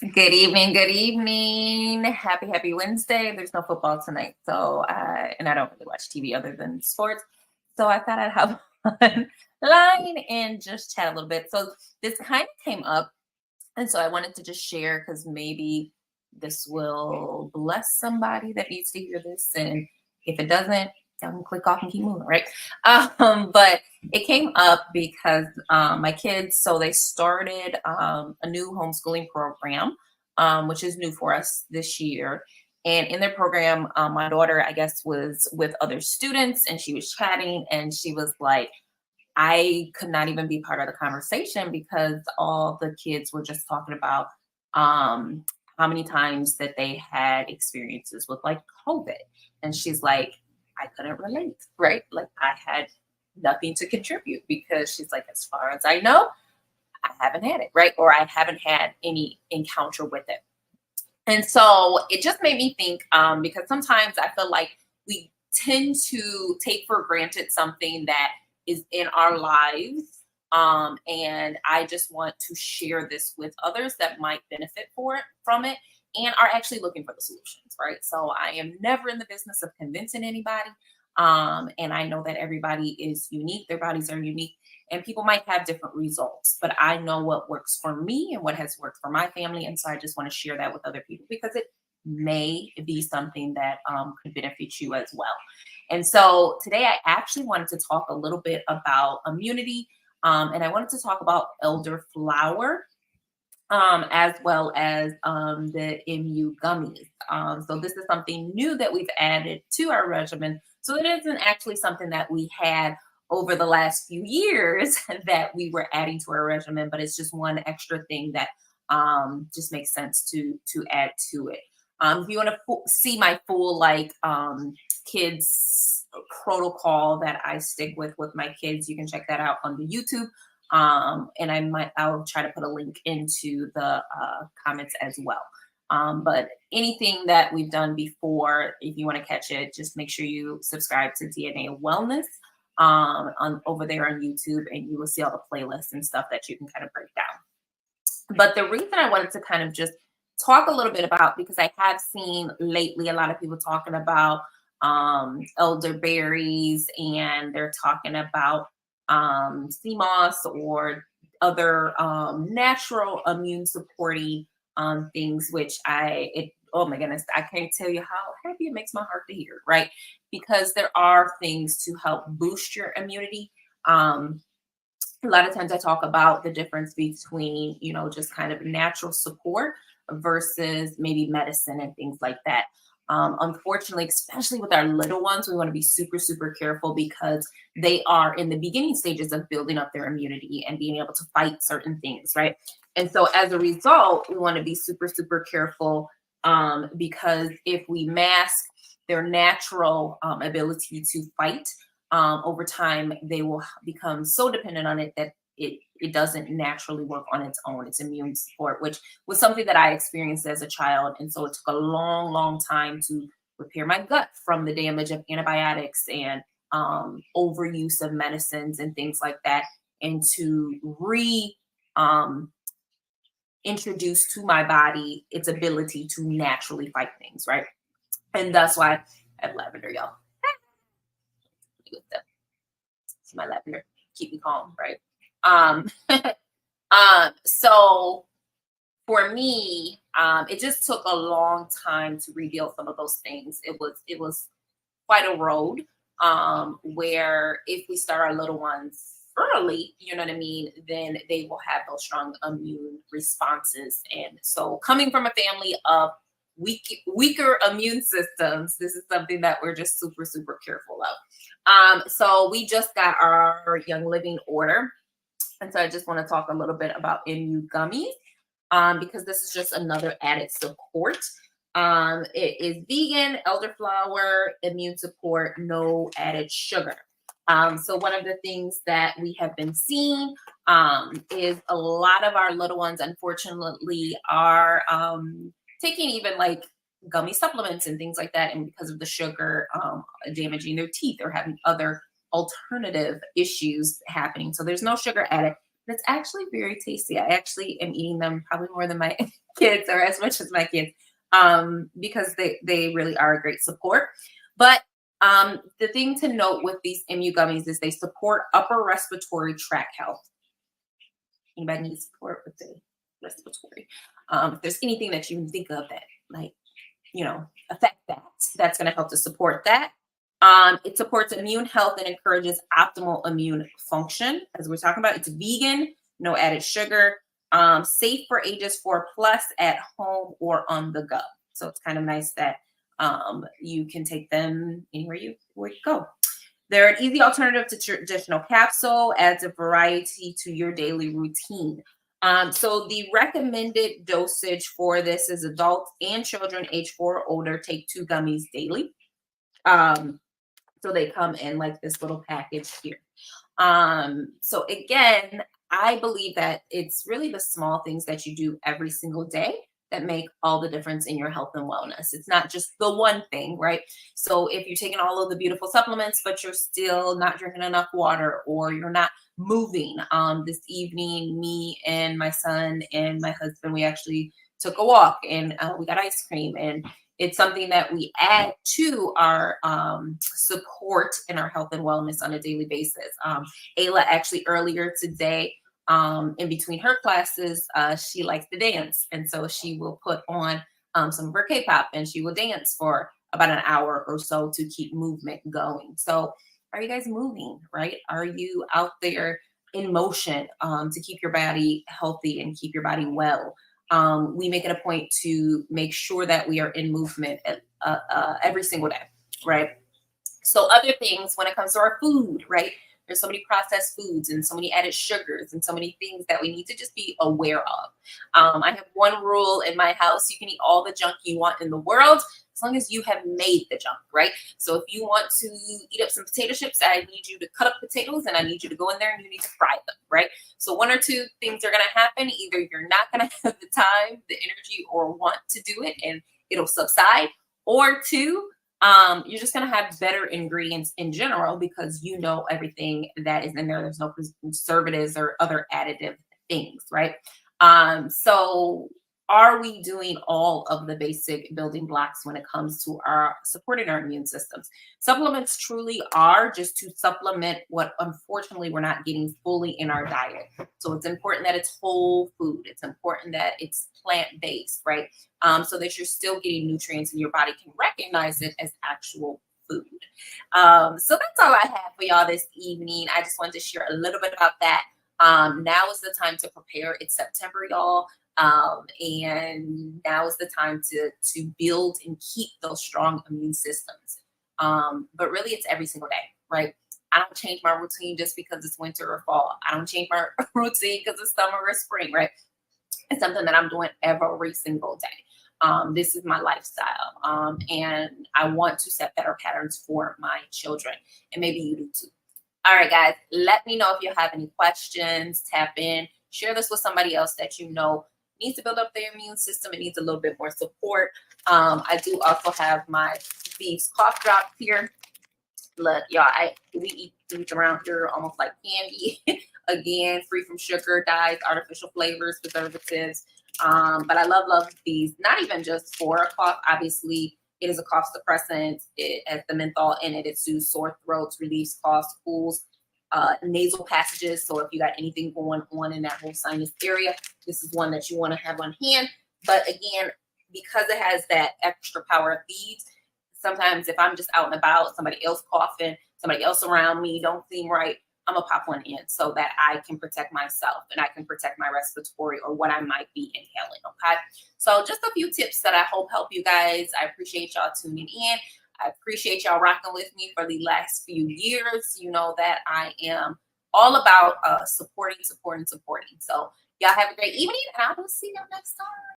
Good evening, good evening. Happy Wednesday. There's no football tonight, and I don't really watch TV other than sports. So I thought I'd have one line and just chat a little bit. So this kind of came up, and so I wanted to just share because maybe this will bless somebody that needs to hear this. And if it doesn't, I'm gonna click off and keep moving, right? But it came up because my kids, so they started a new homeschooling program, which is new for us this year. And in their program, my daughter, I guess, was with other students and she was chatting and she was like, I could not even be part of the conversation because all the kids were just talking about um, how many times that they had experiences with like COVID. And she's like, I couldn't relate, right? Like I had nothing to contribute because she's like, as far as I know, I haven't had it, right? Or I haven't had any encounter with it. And so it just made me think because sometimes I feel like we tend to take for granted something that is in our lives. And I just want to share this with others that might benefit from it and are actually looking for the solutions, right? So I am never in the business of convincing anybody. And I know that everybody is unique, their bodies are unique and people might have different results, but I know what works for me and what has worked for my family. And so I just want to share that with other people because it may be something that could benefit you as well. And so today I actually wanted to talk a little bit about immunity, and I wanted to talk about elderflower, as well as the MU gummies. So this is something new that we've added to our regimen. So it isn't actually something that we had over the last few years that we were adding to our regimen, but it's just one extra thing that just makes sense to add to it. If you want to see my full kids protocol that I stick with my kids, you can check that out on the YouTube. And I'll try to put a link into the comments as well. But anything that we've done before, if you want to catch it, just make sure you subscribe to DNA Wellness on over there on YouTube, and you will see all the playlists and stuff that you can kind of break down. But the reason I wanted to kind of just talk a little bit about, because I have seen lately a lot of people talking about elderberries, and they're talking about sea moss or other natural immune supporting things, which oh my goodness, I can't tell you how happy it makes my heart to hear, right? Because there are things to help boost your immunity. A lot of times I talk about the difference between, just kind of natural support versus maybe medicine and things like that. Unfortunately, especially with our little ones, we want to be super, super careful because they are in the beginning stages of building up their immunity and being able to fight certain things, right? And so as a result, we want to be super, super careful because if we mask their natural ability to fight, over time, they will become so dependent on it that it doesn't naturally work on its own. Its immune support, which was something that I experienced as a child. And so it took a long, long time to repair my gut from the damage of antibiotics and overuse of medicines and things like that, and to introduce to my body its ability to naturally fight things, right? And that's why I have lavender, y'all. It's my lavender. Keep me calm, right? Um, so for me, it just took a long time to rebuild some of those things. It was quite a road, where if we start our little ones early, you know what I mean, then they will have those strong immune responses. And so coming from a family of weaker immune systems, this is something that we're just super, super careful of. So we just got our Young Living order. And so I just want to talk a little bit about MU gummies, because this is just another added support. It is vegan, elderflower, immune support, no added sugar. So one of the things that we have been seeing is a lot of our little ones, unfortunately, are taking even like gummy supplements and things like that. And because of the sugar damaging their teeth or having other alternative issues happening. So there's no sugar added. but it's actually very tasty. I actually am eating them probably more than my kids or as much as my kids, because they really are a great support. But the thing to note with these MU gummies is they support upper respiratory tract health. Anybody needs support with the respiratory? If there's anything that you can think of that might, affect that, that's going to help to support that. It supports immune health and encourages optimal immune function. As we're talking about, it's vegan, no added sugar, safe for ages 4+ at home or on the go. So it's kind of nice that you can take them anywhere you go. They're an easy alternative to traditional capsule, adds a variety to your daily routine. So the recommended dosage for this is adults and children age 4 or older take 2 gummies daily. So they come in like this little package here. So again, I believe that it's really the small things that you do every single day that make all the difference in your health and wellness. It's not just the one thing, right? So if you're taking all of the beautiful supplements, but you're still not drinking enough water or you're not moving, this evening, me and my son and my husband, we actually took a walk and we got ice cream, and it's something that we add to our support in our health and wellness on a daily basis. Ayla actually earlier today, in between her classes, she likes to dance. And so she will put on some of her K-pop and she will dance for about an hour or so to keep movement going. So are you guys moving, right? Are you out there in motion to keep your body healthy and keep your body well? We make it a point to make sure that we are in movement every single day, right? So other things when it comes to our food, right? There's so many processed foods and so many added sugars and so many things that we need to just be aware of. I have one rule in my house: you can eat all the junk you want in the world as long as you have made the junk, right? So if you want to eat up some potato chips, I need you to cut up potatoes and I need you to go in there and you need to fry them, right? So one or two things are going to happen. Either you're not going to have the time, the energy, or want to do it and it'll subside, or two, you're just going to have better ingredients in general because you know everything that is in there. There's no preservatives or other additive things, right? So are we doing all of the basic building blocks when it comes to our supporting our immune systems? Supplements truly are just to supplement what unfortunately we're not getting fully in our diet. So it's important that it's whole food. It's important that it's plant-based, right? So that you're still getting nutrients and your body can recognize it as actual food. So that's all I have for y'all this evening. I just wanted to share a little bit about that. Now is the time to prepare. It's September, y'all. And now is the time to build and keep those strong immune systems. But really, it's every single day, right? I don't change my routine just because it's winter or fall. I don't change my routine because it's summer or spring, right? It's something that I'm doing every single day. This is my lifestyle. And I want to set better patterns for my children. And maybe you do too. All right, guys, let me know if you have any questions. Tap in, share this with somebody else that you know needs to build up their immune system and needs a little bit more support. I do also have these cough drops here. Look, y'all, we eat these around here almost like candy. Again, free from sugar, dyes, artificial flavors, preservatives. But I love these, not even just for a cough. Obviously, it is a cough suppressant. It has the menthol in it. It soothes sore throats, relieves coughs, cools nasal passages. So if you got anything going on in that whole sinus area, this is one that you want to have on hand. But again, because it has that extra power of these, sometimes if I'm just out and about, somebody else coughing, somebody else around me don't seem right, I'm gonna pop one in so that I can protect myself and I can protect my respiratory or what I might be inhaling. Okay. So just a few tips that I hope help you guys. I appreciate y'all tuning in. I appreciate y'all rocking with me for the last few years. You know that I am all about supporting. So y'all have a great evening and I will see you next time.